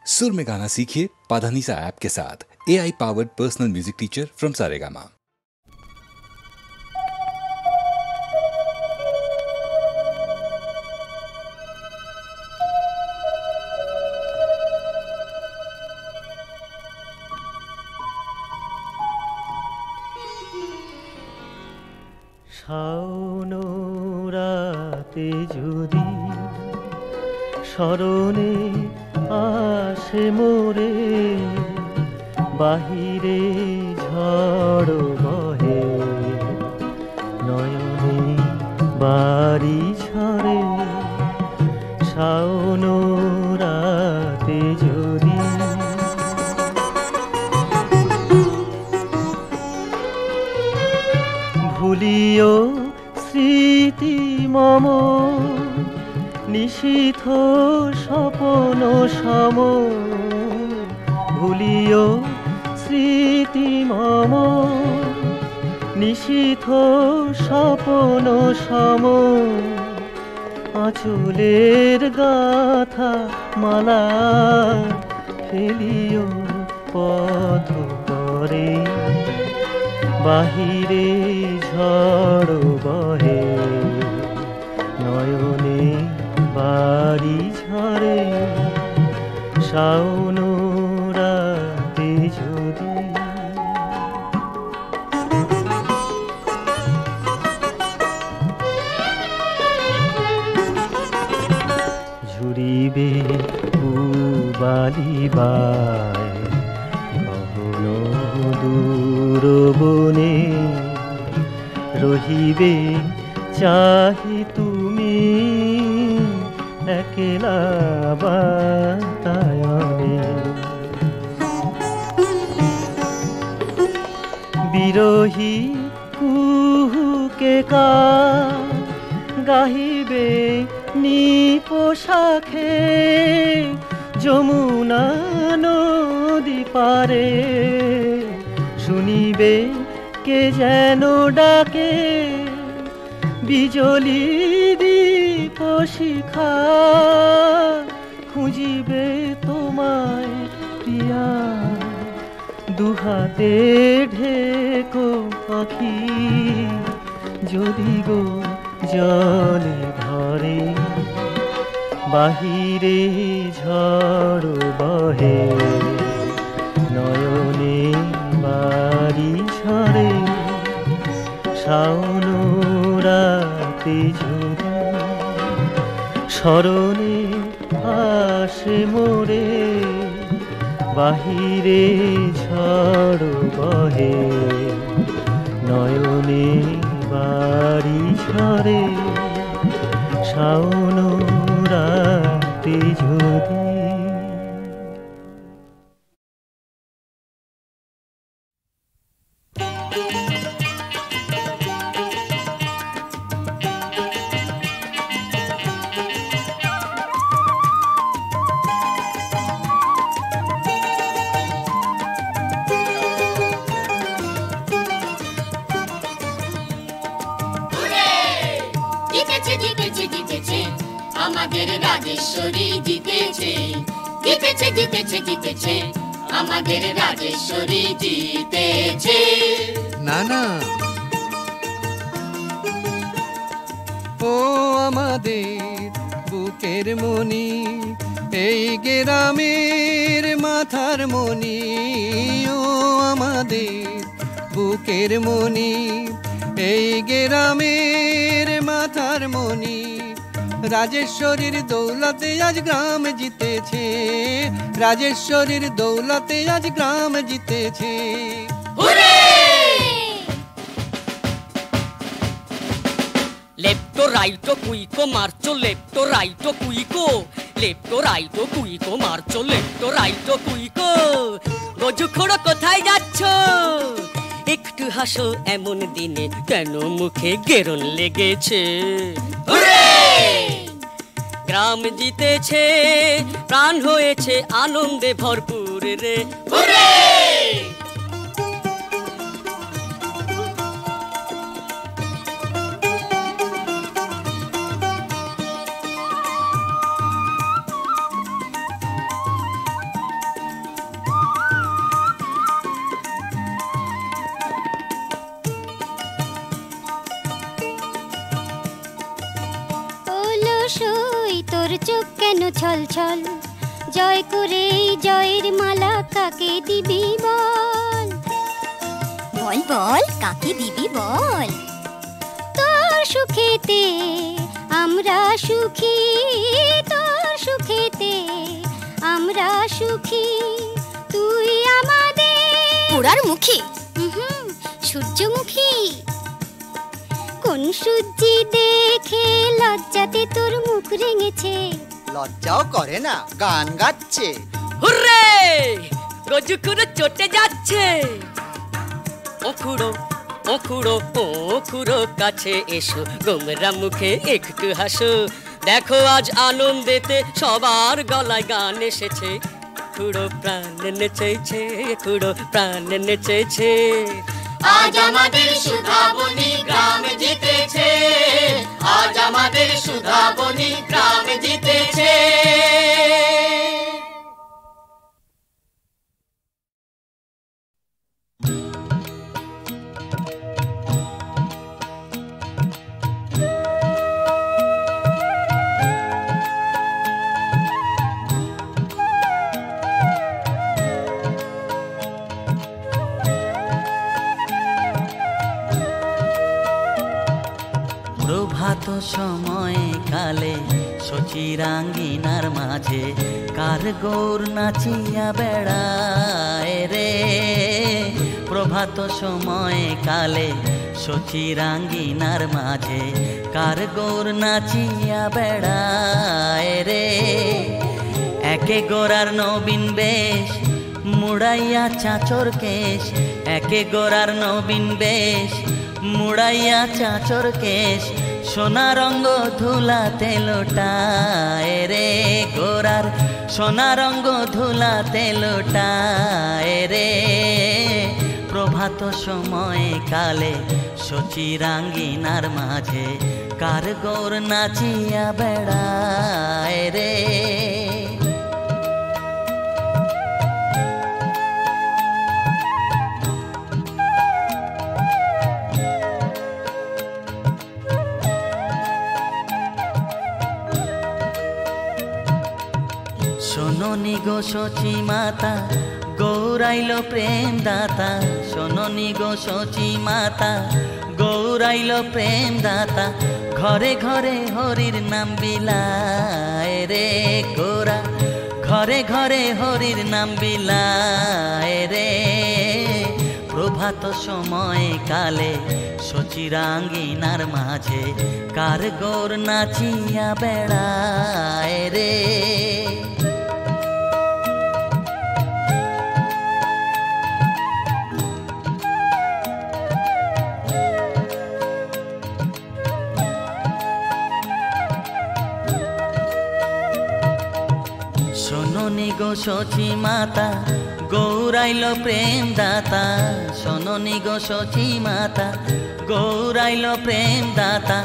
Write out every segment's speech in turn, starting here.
सुर में गाना सीखिए पाधानीसा ऐप के साथ। AI powered personal music teacher from Saregama. Shaon রাতে যদি স্মরণে আসে মোরে, বাহিরে ঝড় বহে নয়নে বাড়ি ঝরে। শাওন রাতে যদি ভুলিও স্মৃতি মম, নিশীথ স্বপন সম। ভুলিও স্মৃতি মম, নিশীথ স্বপন সম। আঁচলের গাথা মালা ফেলিও পথ করে, বাহিরে ঝড় বহে নয়নে বাড়ি ঝরে। শাওন রাতে যদি ঝুরিবে পুবালি বায় গহন দূর বনে, রহিবে চাহি তুমি একলা বাতায়নে। বিরহী কুহুকে গাহিবে নিপোশাখে, যমুনা নদী পারে শুনিবে কে যেন ডাকে। বিজলি দীপ শিখা খুঁজিবে তোমায় প্রিয়া, দুহাতে ঢেকো পাখি যদি গো জলে ধরে। বাহিরে ঝড় বহে নয়নে বাড়ি ঝরে। শাওন রাতে যদি স্মরণে আসে মোরে, বাহিরে ঝড় বহে নয়নে বাড়ি ঝরে। শাওন রাতে যদি আমাদের রাজেশ্বরী জিতেছে, জিতেছে জিতেছে জিতেছে, আমাদের রাজেশ্বরী জিতেছে। না না, ও আমাদের বুকের মনি, এই গ্রামের মাথার মনি। ও আমাদের বুকের মনি, এই গ্রামের মাথার মনি। রাজেশ্বরীর দৌলতে আজ গ্রাম জিতেছে, রাজেশ্বরীর দৌলতে আজ গ্রাম জিতেছে। লেফটো রাইটো কুইকো মারচো, লেফটো রাইটো কুইকো, লেফটো রাইটো কুইকো মারচো, লেফটো রাইটো কুইকো। গজুখোড়ো কোথায় যাচ্ছ? একটু হাসো এমন দিনে, কেন মুখে গেরন লেগেছে? গ্রাম জিতেছে, প্রাণ হয়েছে আনন্দে ভরপুর রে। ছল ছল জয় করে জয়ের মালা কাকে দিবি বল বল বল কাকে দিবি বল তোর সুখেতে আমরা সুখী তোর সুখেতে আমরা সুখী তুই আমাদের পোড়ার মুখী সূর্যমুখী কোন সূর্যি দেখে লজ্জাতে তোর মুখ রেঙেছে লজ্জাও করে না গান গাচ্ছে হুররে রজুকুড়ো চটে যাচ্ছে ওখুড়ো ওখুড়ো ওখুড়ো কাছে এসো গোমরা মুখে একটু হাসো দেখো আজ আনন্দেতে সবার গলায় গান এসেছে খুড়ো প্রাণ নেচেছে খুড়ো প্রাণ নেচেছে আজ আমাদের সুধাবনী গ্রাম জিতেছে আজ আমাদের সুধাবনী গ্রাম জিতেছে প্রভাত সময়ে কালে সচিরাঙ্গিনার মাঝে কার গৌর নাচিয়া বেড়ায় রে প্রভাত সময়ে কালে সচিরাঙ্গিনার মাঝে কার গৌর নাচিয়া বেড়ায় রে একে গোরার নবীন বেশ মুড়াইয়া চাচর কেশ একে গোরার নবীন বেশ মুড়াইয়া চাচর কেশ সোনা রঙ্গ ধুলাতে লোটায় রে গোরার সোনা রঙ্গ ধুলাতে লোটায় রে প্রভাত সময়ে কালে সচিরাঙ্গিনার মাঝে কার গৌর নাচিয়া বেড়ায় রে শোনোনি গো সচি মাতা গৌরাইল প্রেম দাতা শোনোনি গো সচি মাতা গৌরাইল প্রেম দাতা ঘরে ঘরে হরির নাম বিলায় রে গোরা ঘরে ঘরে হরির নাম বিলায় রে প্রভাত সময়ে কালে সচিরাঙ্গিনার মাঝে কার গৌর নাচিয়া বেড়ায় রে শোনোনি গো সচি মাতা গৌরাইল প্রেম দাতা শোনোনি গো সচি মাতা গৌরাইল প্রেম দাতা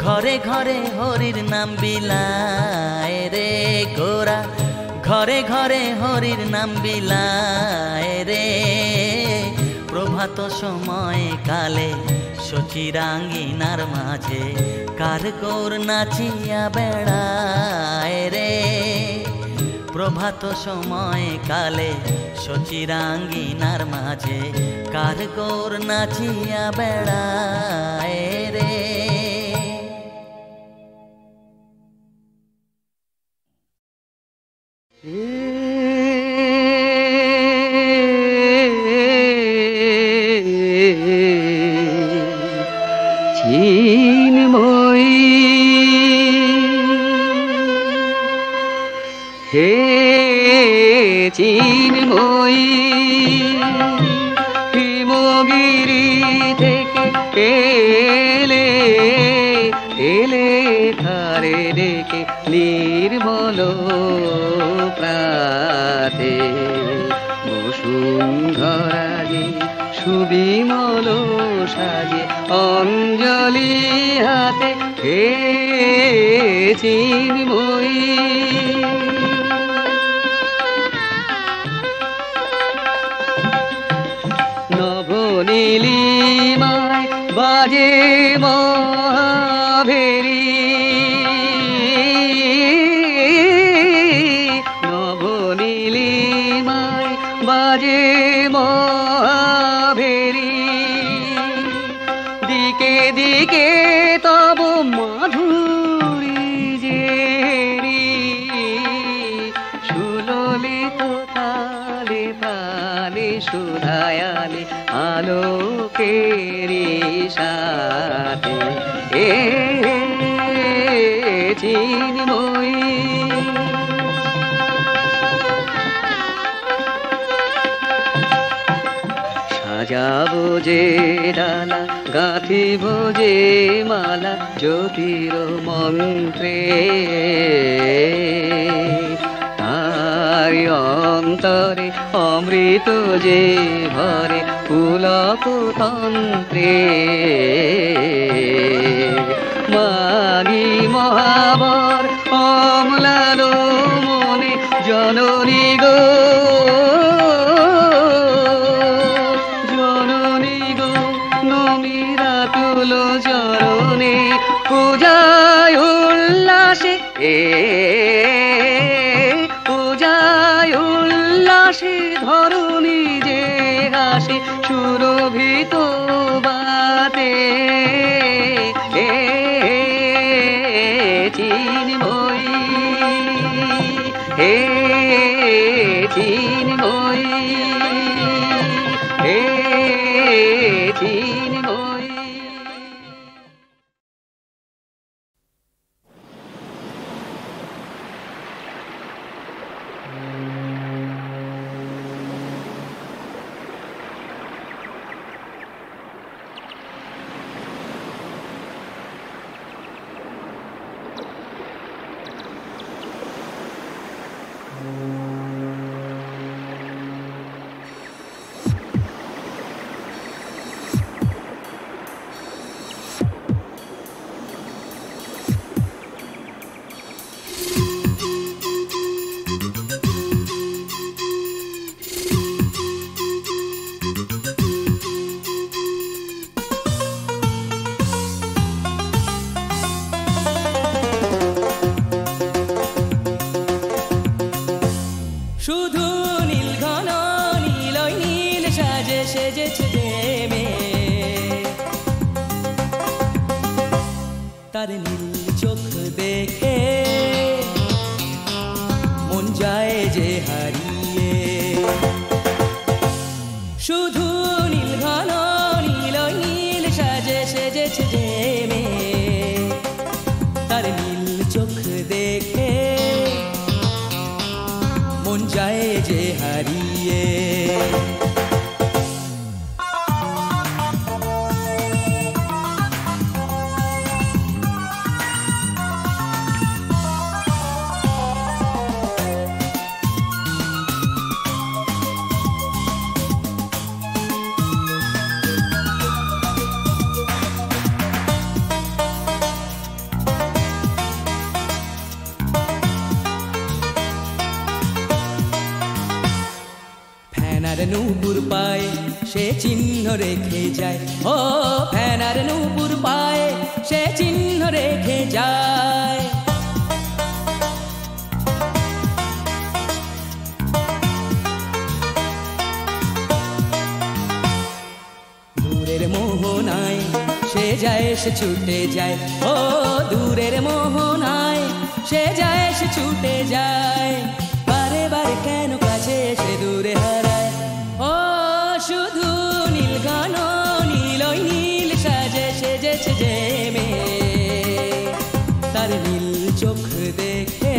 ঘরে ঘরে হরির নাম বিলায় রে গোরা ঘরে ঘরে হরির নাম বিলায় রে প্রভাত সময়ে কালে সচিরাঙ্গিনার মাঝে কার গৌর নাচিয়া বেড়ায় রে প্রভাত সময়ে কালে সচিরাঙ্গিনার মাঝে কার গৌর নাচিয়া বেড়ায় রে চিন্ময়ী হে চিন্ময়ী হিমগিরি থেকে এলে এলে ধারে ডেকে নির্মল প্রাতে বসুন্ধরাগে সুবিমল সাজে অঞ্জলি হাতে হে চিন্ময়ী নবনীলিমায় বাজে মহাভেরি বাজে মহাভেরি, দিকে দিকে তব মাধুরী জেরি, সুললিত তালে তালে সুধায়ালে আলোকেরি সাথে চিন্ময়ী। সাজাবো যে ডালা, গাঁথিব যে মালা জ্যোতির মন্ত্রে, তার অন্তরে অমৃত যে ভরে পুলক তন্ত্রে। মানি মহাবর অম্লান মনে জননী গো, জননী গো নমিরা তুলো চরণে, পূজায় উল্লাসে পূজায় উল্লাসে ধরণী যে হাসে সুরভিত বাতে চিন্ময়ী, হে চিন্ময়ী, হে চিন্ময়ী। শুধু নীল ঘন নীলই নীল সাজে সেজেছে যে মেয়ে, তার নীল চোখ দেখে মন যায় যে হারিয়ে। শুধু নীল ঘন নীলই নীল সাজে সেজেছে যে মেয়ে, তার নীল চোখ দেখে মন যায় যে হারিয়ে। ফেনার নূপুর পায়ে সে চিহ্ন রেখে যায়, ও ফেনার নূপুর পায়ে সে চিহ্ন রেখে যায়। দূরের মোহনায় সে যায় সে ছুটে যায়, ও দূরের মোহনায় সে যায় সে ছুটে যায়। বারে বারে কেন কাছে সে দূরে হারায়, ও শুধু নীল ঘন নীলই নীল সাজে সেজেছে যে মেয়ে, তার নীল চোখ দেখে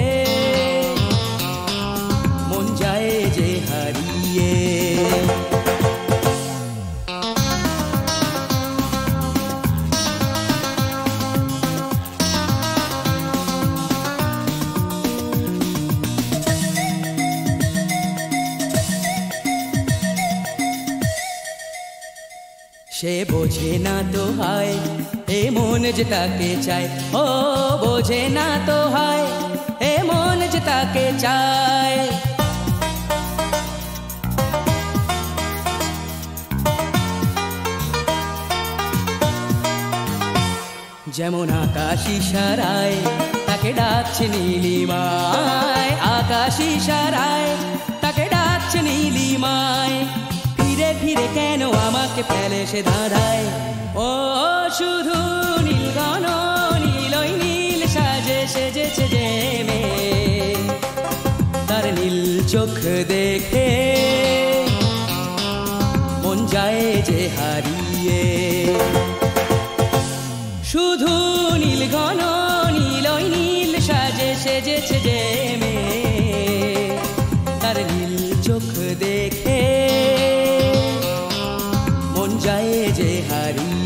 মন যায় যে হারিয়ে। সে বোঝে না তো হয় এ মন যে তাকে চায়, ও বোঝে না তো হয় এ মন যে তাকে চায়। যেমন আকাশ ইশারায় তাকে ডাকছে নীলিমায়, আকাশ ইশারায় তাকে ডাকছে নীলিমায়। আজকে ফেলে সে ধাঁধায়। ও শুধু নীল ঘন নীলই নীল সাজে সেজেছে যে মেয়ে, তার নীল চোখ দেখে মন যায় যে হারিয়ে। শুধু নীল ঘন নীলই নীল সাজে সেজেছে যে মেয়ে, তার নীল চোখ দেখে মন যায় যে হারিয়ে।